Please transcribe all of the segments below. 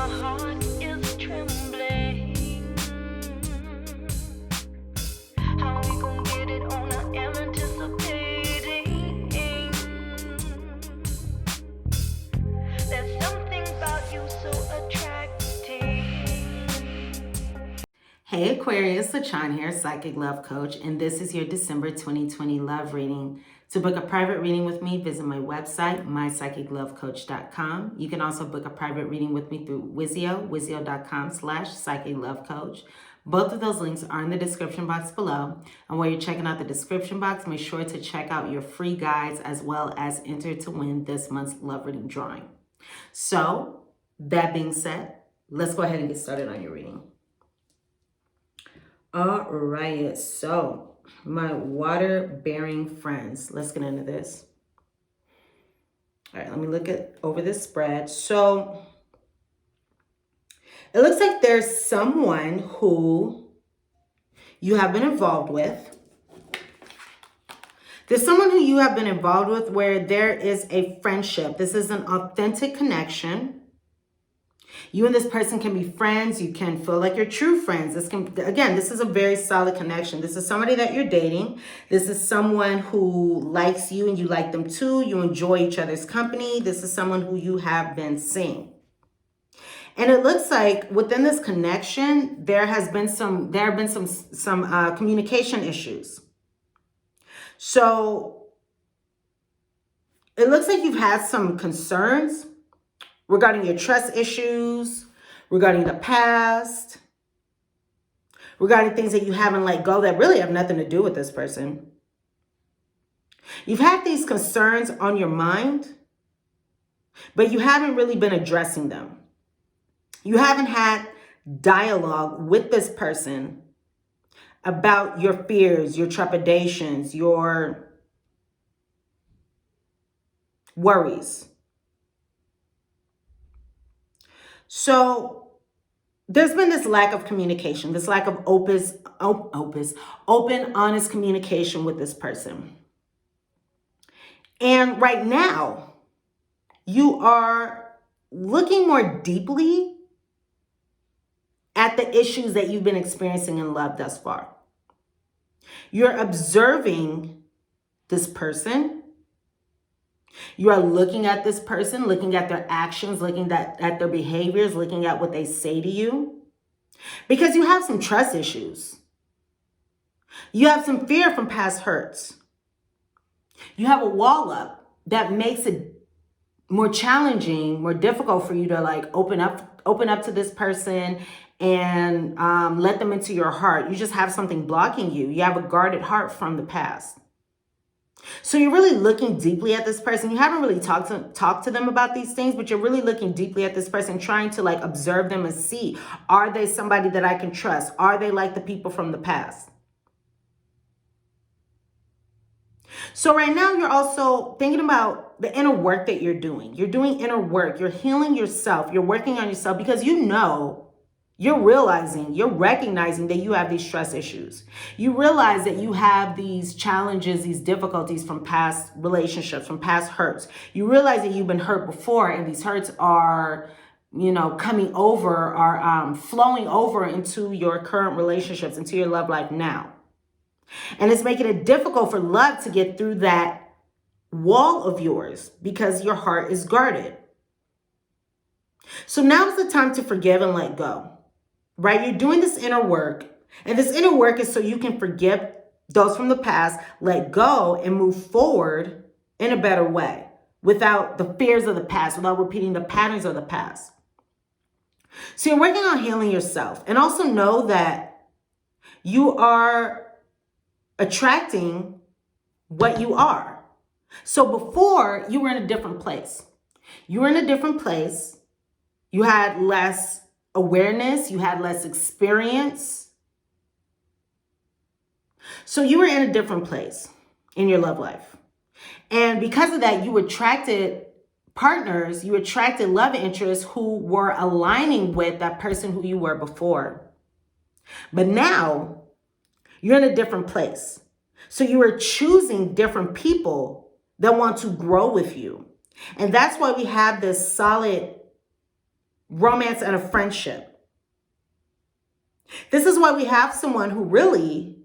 heart is trembling. How we gon' get it on? I am anticipating. There's something about you so attractive. Hey Aquarius, LaChan here, Psychic Love Coach, and this is your December 2020 love reading. To book a private reading with me, visit my website, mypsychiclovecoach.com. You can also book a private reading with me through Wizio, wizio.com/psychiclovecoach. Both of those links are in the description box below. And while you're checking out the description box, make sure to check out your free guides as well as enter to win this month's love reading drawing. So, that being said, let's go ahead and get started on your reading. All right, so my water-bearing friends, let's get into this. All right, let me look over this spread. So it looks like there's someone who you have been involved with. There's someone who you have been involved with where there is a friendship. This is an authentic connection. You and this person can be friends. You can feel like you're true friends. This is a very solid connection. This is somebody that you're dating. This is someone who likes you and you like them too. You enjoy each other's company. This is someone who you have been seeing. And it looks like within this connection, there have been some communication issues. So it looks like you've had some concerns regarding your trust issues, regarding the past, regarding things that you haven't let go that really have nothing to do with this person. You've had these concerns on your mind, but you haven't really been addressing them. You haven't had dialogue with this person about your fears, your trepidations, your worries. So there's been this lack of communication, this lack of open, honest communication with this person. And right now, you are looking more deeply at the issues that you've been experiencing in love thus far. You're observing this person. You are looking at this person, looking at their actions, looking at their behaviors, looking at what they say to you. Because you have some trust issues. You have some fear from past hurts. You have a wall up that makes it more challenging, more difficult for you to open up to this person and let them into your heart. You just have something blocking you. You have a guarded heart from the past. So you're really looking deeply at this person. You haven't really talked to them about these things, but you're really looking deeply at this person, trying to observe them and see, are they somebody that I can trust? Are they like the people from the past? So right now you're also thinking about the inner work that you're doing. You're doing inner work. You're healing yourself. You're working on yourself because you're recognizing that you have these trust issues. You realize that you have these challenges, these difficulties from past relationships, from past hurts. You realize that you've been hurt before, and these hurts are, coming over, are flowing over into your current relationships, into your love life now. And it's making it difficult for love to get through that wall of yours because your heart is guarded. So now's the time to forgive and let go. Right? You're doing this inner work, and this inner work is so you can forgive those from the past, let go, and move forward in a better way without the fears of the past, without repeating the patterns of the past. So you're working on healing yourself, and also know that you are attracting what you are. So before, you were in a different place. You were in a different place. You had less awareness, you had less experience. So you were in a different place in your love life. And because of that, you attracted partners, you attracted love interests who were aligning with that person who you were before. But now you're in a different place. So you are choosing different people that want to grow with you. And that's why we have this solid romance, and a friendship. This is why we have someone who really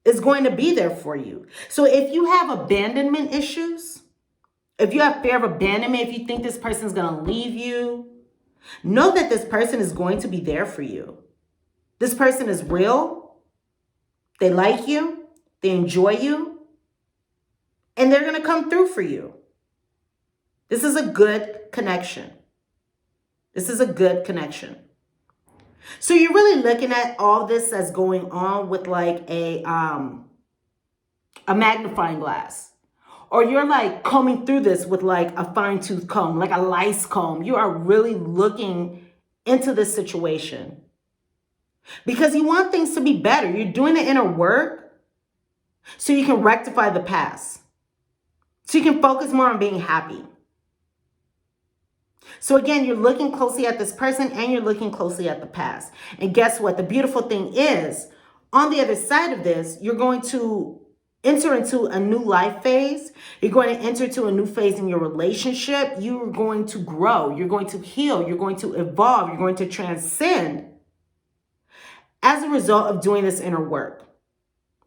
is going to be there for you. So if you have abandonment issues, if you have fear of abandonment, if you think this person is going to leave you, know that this person is going to be there for you. This person is real. They like you. They enjoy you. And they're going to come through for you. This is a good connection. This is a good connection. So you're really looking at all this that's going on with like a magnifying glass. Or you're like combing through this with like a fine-tooth comb, like a lice comb. You are really looking into this situation. Because you want things to be better. You're doing the inner work so you can rectify the past. So you can focus more on being happy. So again, you're looking closely at this person and you're looking closely at the past. And guess what? The beautiful thing is, on the other side of this, you're going to enter into a new life phase. You're going to enter into a new phase in your relationship. You're going to grow. You're going to heal. You're going to evolve. You're going to transcend as a result of doing this inner work.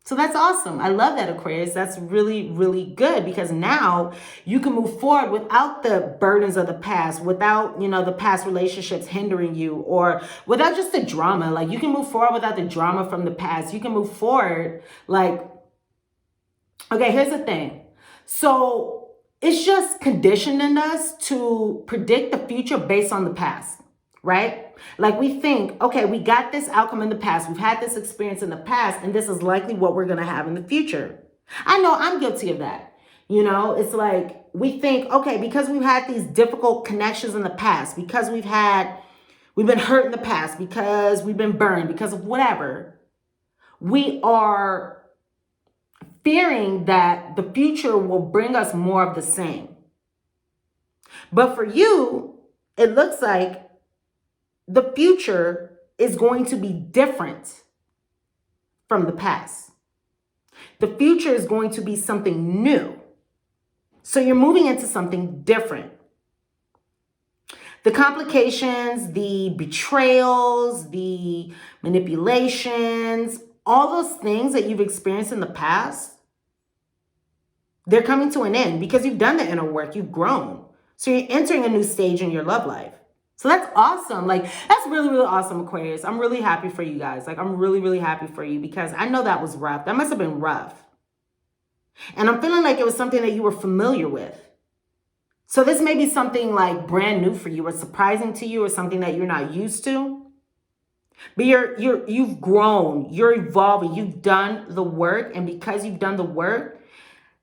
So that's awesome. I love that, Aquarius. That's really, really good because now you can move forward without the burdens of the past, without, the past relationships hindering you, or without just the drama. Like, you can move forward without the drama from the past. You can move forward like, okay, here's the thing. So it's just conditioning us to predict the future based on the past, right? Like we think, okay, we got this outcome in the past. We've had this experience in the past, and this is likely what we're going to have in the future. I know I'm guilty of that. It's like we think, okay, because we've had these difficult connections in the past, because we've been hurt in the past, because we've been burned, because of whatever, we are fearing that the future will bring us more of the same. But for you, it looks like the future is going to be different from the past. The future is going to be something new. So you're moving into something different. The complications, the betrayals, the manipulations, all those things that you've experienced in the past, they're coming to an end because you've done the inner work, you've grown. So you're entering a new stage in your love life. So that's awesome. Like, that's really, really awesome, Aquarius. I'm really happy for you guys. Like, I'm really, really happy for you because I know that was rough. That must have been rough. And I'm feeling like it was something that you were familiar with. So this may be something like brand new for you or surprising to you or something that you're not used to. But you've grown, you're evolving, you've done the work. And because you've done the work,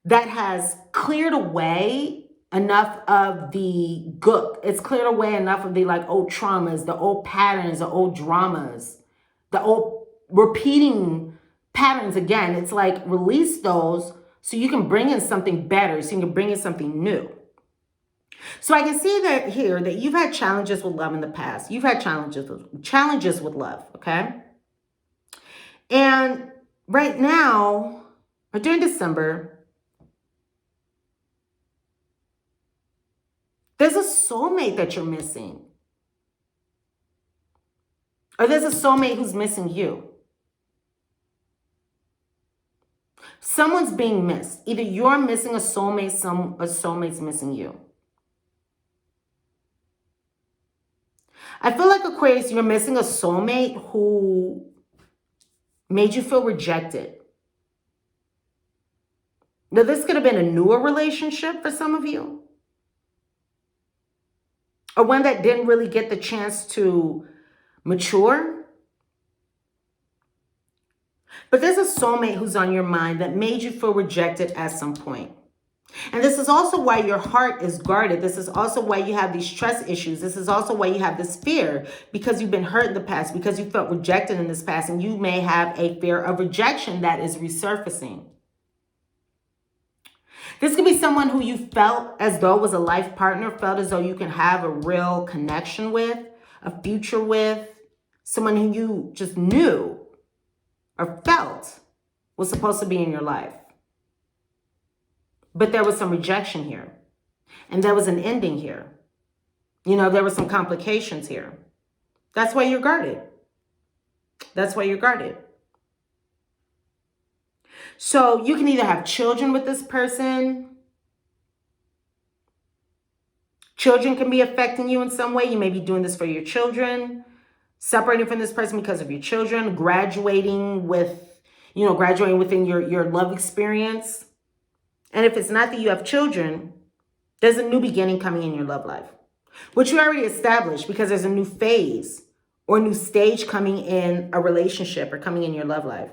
that has cleared away enough of the gook. It's cleared away enough of the old traumas, the old patterns, the old dramas, the old repeating patterns again. It's like release those so you can bring in something better, so you can bring in something new. So I can see that here that you've had challenges with love in the past. You've had challenges with love, okay? And right now, or during December, there's a soulmate that you're missing. Or there's a soulmate who's missing you. Someone's being missed. Either you're missing a soulmate, a soulmate's missing you. I feel like, Aquarius, you're missing a soulmate who made you feel rejected. Now, this could have been a newer relationship for some of you. Or one that didn't really get the chance to mature. But there's a soulmate who's on your mind that made you feel rejected at some point. And this is also why your heart is guarded. This is also why you have these trust issues. This is also why you have this fear, because you've been hurt in the past, because you felt rejected in this past, and you may have a fear of rejection that is resurfacing. This could be someone who you felt as though was a life partner, felt as though you can have a real connection with, a future with, someone who you just knew or felt was supposed to be in your life. But there was some rejection here, and there was an ending here. You know, there were some complications here. That's why you're guarded. That's why you're guarded. So you can either have children with this person. Children can be affecting you in some way. You may be doing this for your children. Separating from this person because of your children. Graduating within your love experience. And if it's not that you have children, there's a new beginning coming in your love life, which you already established because there's a new phase or new stage coming in a relationship or coming in your love life.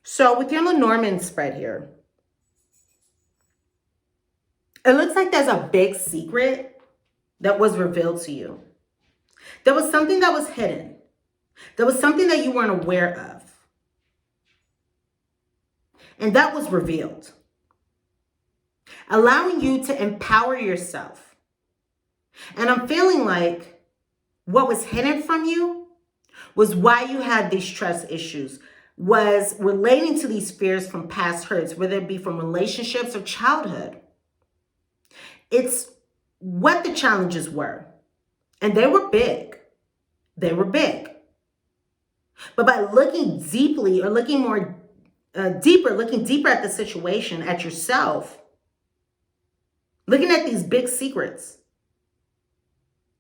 So with your Lenormand spread here, it looks like there's a big secret that was revealed to you. There was something that was hidden. There was something that you weren't aware of. And that was revealed, allowing you to empower yourself. And I'm feeling like what was hidden from you was why you had these trust issues, was relating to these fears from past hurts, whether it be from relationships or childhood. It's what the challenges were. And they were big. They were big. But by looking deeply or looking deeper at the situation, at yourself, looking at these big secrets,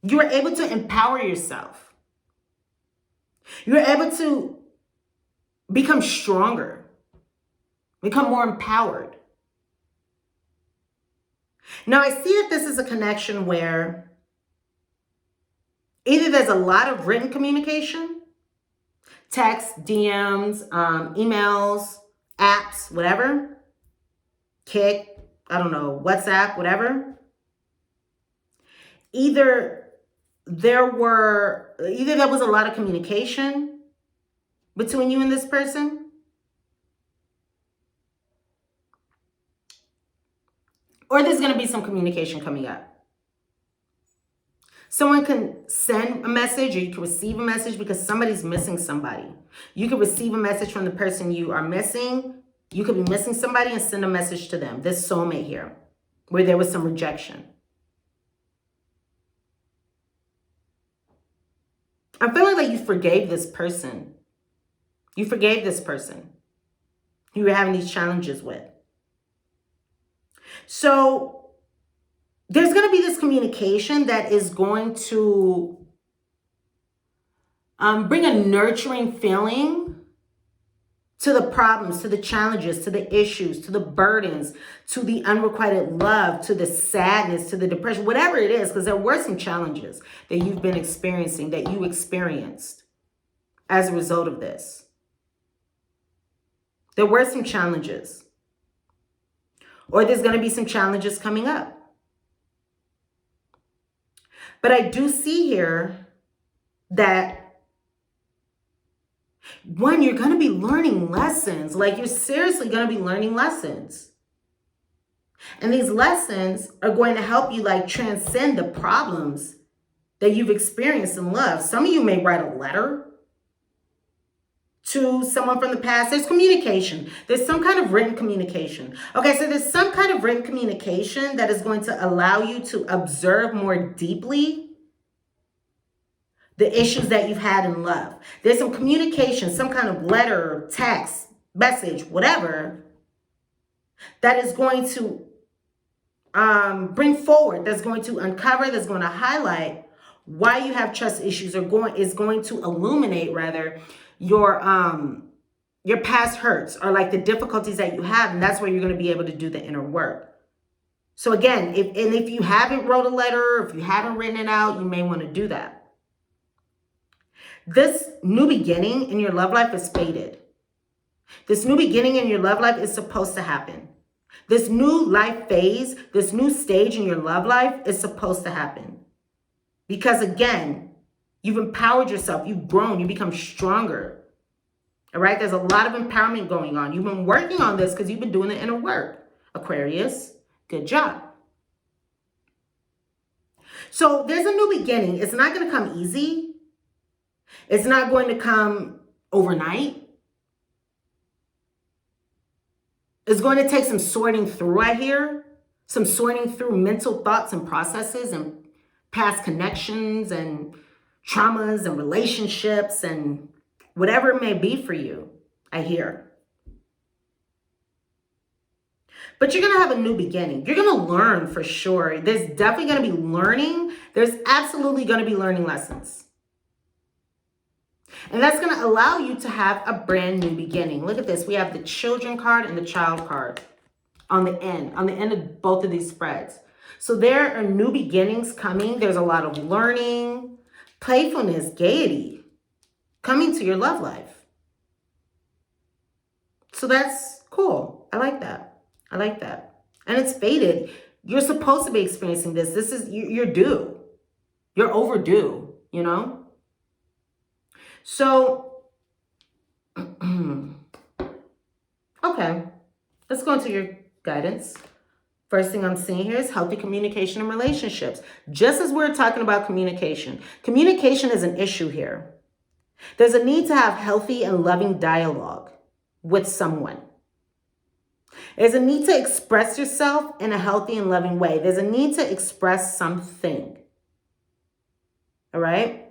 you were able to empower yourself. You were able to become stronger, become more empowered. Now, I see that this is a connection where either there's a lot of written communication, text, DMs, emails, apps, whatever, Kik, I don't know, WhatsApp, whatever. Either there was a lot of communication between you and this person, or there's going to be some communication coming up. Someone can send a message or you can receive a message because somebody's missing somebody. You can receive a message from the person you are missing. You could be missing somebody and send a message to them. This soulmate here, where there was some rejection. I'm feeling like you forgave this person. You forgave this person you were having these challenges with. So there's going to be this communication that is going to bring a nurturing feeling to the problems, to the challenges, to the issues, to the burdens, to the unrequited love, to the sadness, to the depression, whatever it is, because there were some challenges that you've been experiencing, that you experienced as a result of this. There were some challenges. Or there's going to be some challenges coming up. But I do see here that, one, you're going to be learning lessons. Like, you're seriously going to be learning lessons. And these lessons are going to help you, like, transcend the problems that you've experienced in love. Some of you may write a letter to someone from the past. There's communication. There's some kind of written communication. Okay, so there's some kind of written communication that is going to allow you to observe more deeply the issues that you've had in love. There's some communication, some kind of letter, text, message, whatever, that is going to bring forward, that's going to uncover, that's going to highlight why you have trust issues, or is going to illuminate, rather, your past hurts, or like the difficulties that you have, and that's where you're going to be able to do the inner work. So again, if you haven't wrote a letter, if you haven't written it out, you may want to do that. This new beginning in your love life is fated. This new beginning in your love life is supposed to happen. This new life phase, this new stage in your love life is supposed to happen. Because again, you've empowered yourself, you've grown, you become stronger. All right, there's a lot of empowerment going on. You've been working on this because you've been doing the inner work. Aquarius, good job. So there's a new beginning. It's not going to come easy. It's not going to come overnight. It's going to take some sorting through, I hear. some sorting through mental thoughts and processes and past connections and traumas and relationships and whatever it may be for you, I hear. But you're going to have a new beginning. You're going to learn for sure. There's definitely going to be learning. There's absolutely going to be learning lessons. And that's going to allow you to have a brand new beginning. Look at this. We have the children card and the child card on the end of both of these spreads. So there are new beginnings coming. There's a lot of learning, playfulness, gaiety coming to your love life. So that's cool. I like that. I like that. And it's fated. You're supposed to be experiencing this. This is, you're due. You're overdue, you know? So, okay, let's go into your guidance. First thing I'm seeing here is healthy communication in relationships. Just as we're talking about communication, communication is an issue here. There's a need to have healthy and loving dialogue with someone. There's a need to express yourself in a healthy and loving way. There's a need to express something. All right?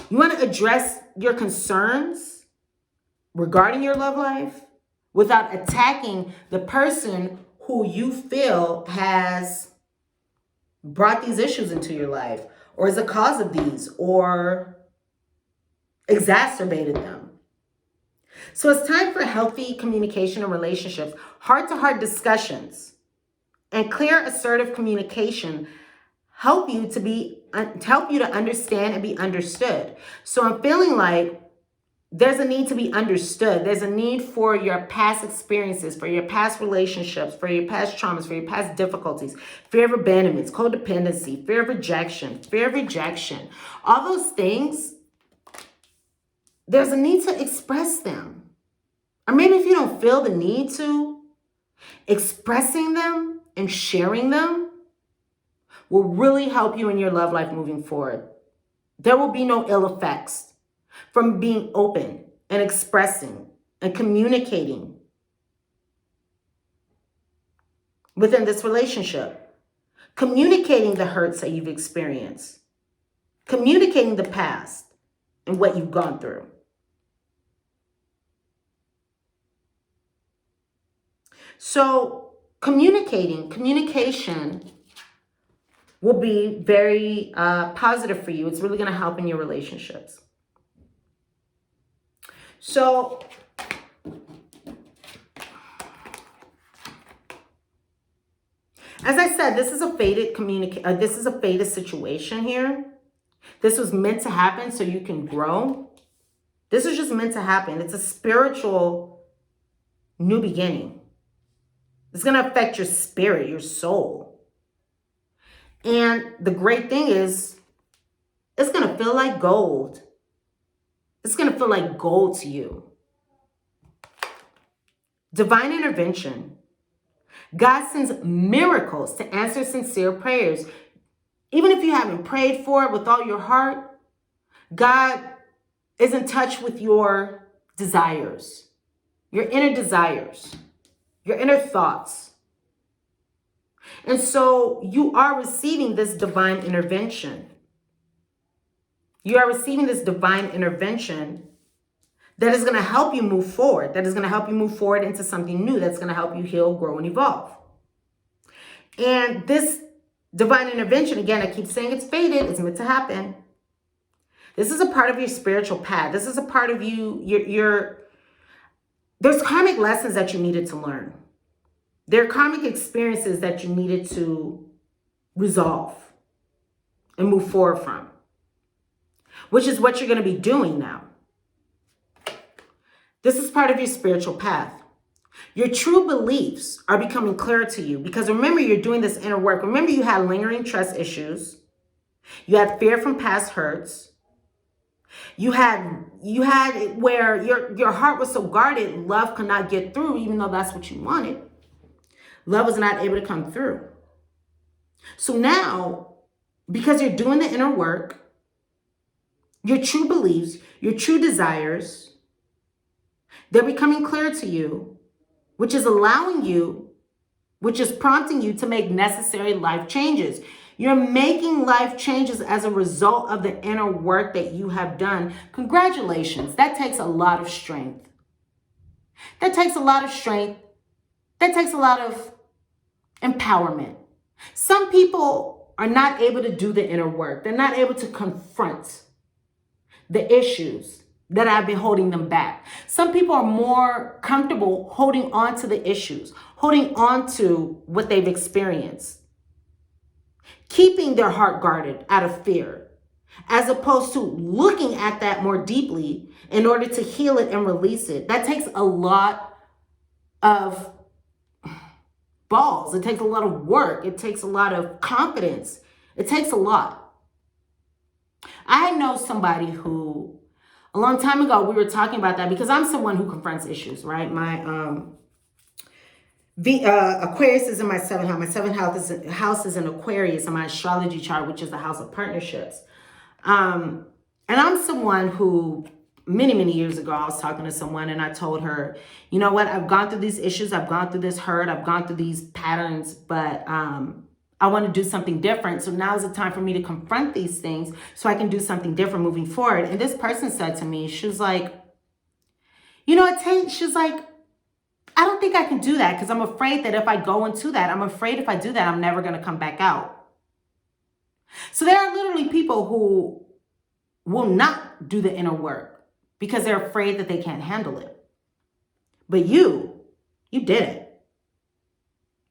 You want to address your concerns regarding your love life without attacking the person who you feel has brought these issues into your life or is the cause of these or exacerbated them. So it's time for healthy communication in relationships, heart-to-heart discussions, and clear, assertive communication help you to understand and be understood. So I'm feeling like there's a need to be understood. There's a need for your past experiences, for your past relationships, for your past traumas, for your past difficulties, fear of abandonment, codependency, fear of rejection, all those things. There's a need to express them. Or maybe if you don't feel the need to, expressing them and sharing them will really help you in your love life moving forward. There will be no ill effects from being open and expressing and communicating within this relationship. Communicating the hurts that you've experienced. Communicating the past and what you've gone through. So communication will be very positive for you. It's really going to help in your relationships. So as I said, this is a fated situation here. This was meant to happen so you can grow. This is just meant to happen. It's a spiritual new beginning. It's going to affect your spirit, your soul. And the great thing is, it's going to feel like gold. It's going to feel like gold to you. Divine intervention. God sends miracles to answer sincere prayers. Even if you haven't prayed for it with all your heart, God is in touch with your desires, your inner desires, your inner thoughts. And so you are receiving this divine intervention. You are receiving this divine intervention that is going to help you move forward, that is going to help you move forward into something new, that's going to help you heal, grow, and evolve. And this divine intervention, again, I keep saying it's fated, it's meant to happen. This is a part of your spiritual path. This is a part of you, there's karmic lessons that you needed to learn. There are karmic experiences that you needed to resolve and move forward from, which is what you're going to be doing now. This is part of your spiritual path. Your true beliefs are becoming clearer to you because remember, you're doing this inner work. Remember, you had lingering trust issues. You had fear from past hurts. You had where your heart was so guarded, love could not get through, even though that's what you wanted. Love was not able to come through. So now, because you're doing the inner work, your true beliefs, your true desires, they're becoming clear to you. which is allowing you, which is prompting you to make necessary life changes. You're making life changes as a result of the inner work that you have done. Congratulations. That takes a lot of strength. That takes a lot of strength. That takes a lot of empowerment. Some people are not able to do the inner work. They're not able to confront the issues that have been holding them back. Some people are more comfortable holding on to the issues, holding on to what they've experienced, keeping their heart guarded out of fear, as opposed to looking at that more deeply in order to heal it and release it. That takes a lot of balls. It takes a lot of work. It takes a lot of confidence. It takes a lot. I know somebody who, a long time ago, we were talking about that because I'm someone who confronts issues, right? My Aquarius is in my seventh house. My seventh house is in Aquarius in my astrology chart, which is the house of partnerships. And I'm someone who, many years ago, I was talking to someone and I told her, you know what, I've gone through these issues, I've gone through this hurt, I've gone through these patterns, but I want to do something different. So now is the time for me to confront these things so I can do something different moving forward. And this person said to me, she was like, you know, she's like, I don't think I can do that because I'm afraid that if I go into that, I'm afraid if I do that, I'm never going to come back out. So there are literally people who will not do the inner work because they're afraid that they can't handle it. But you did it.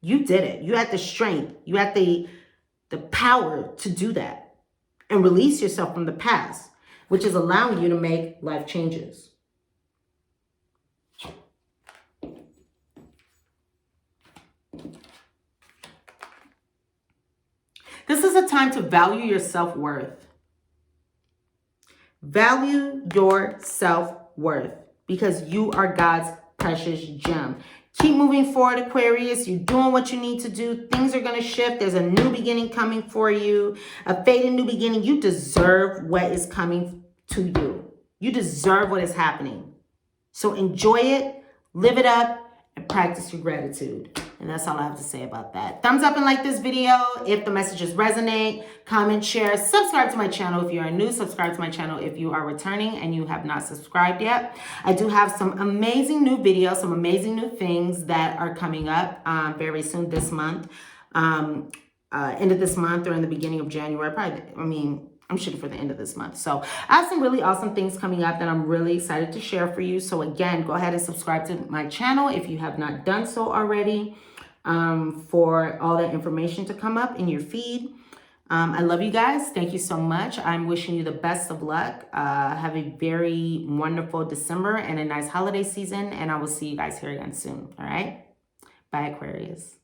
You did it. You had the strength. You had the power to do that and release yourself from the past, which is allowing you to make life changes. This is a time to value your self-worth. Value your self-worth because you are God's precious gem. Keep moving forward, Aquarius. You're doing what you need to do. Things are going to shift. There's a new beginning coming for you. A fading new beginning. You deserve what is coming to you. You deserve what is happening. So enjoy it, live it up, and practice your gratitude. And that's all I have to say about that. Thumbs up and like this video if the messages resonate. Comment, share, subscribe to my channel if you are new. Subscribe to my channel if you are returning and you have not subscribed yet. I do have some amazing new videos, some amazing new things that are coming up very soon this month. End of this month or in the beginning of January. I'm shooting for the end of this month. So I have some really awesome things coming up that I'm really excited to share for you. So again, go ahead and subscribe to my channel if you have not done so already, for all that information to come up in your feed. I love you guys. Thank you so much. I'm wishing you the best of luck. Have a very wonderful December and a nice holiday season. And I will see you guys here again soon. All right. Bye, Aquarius.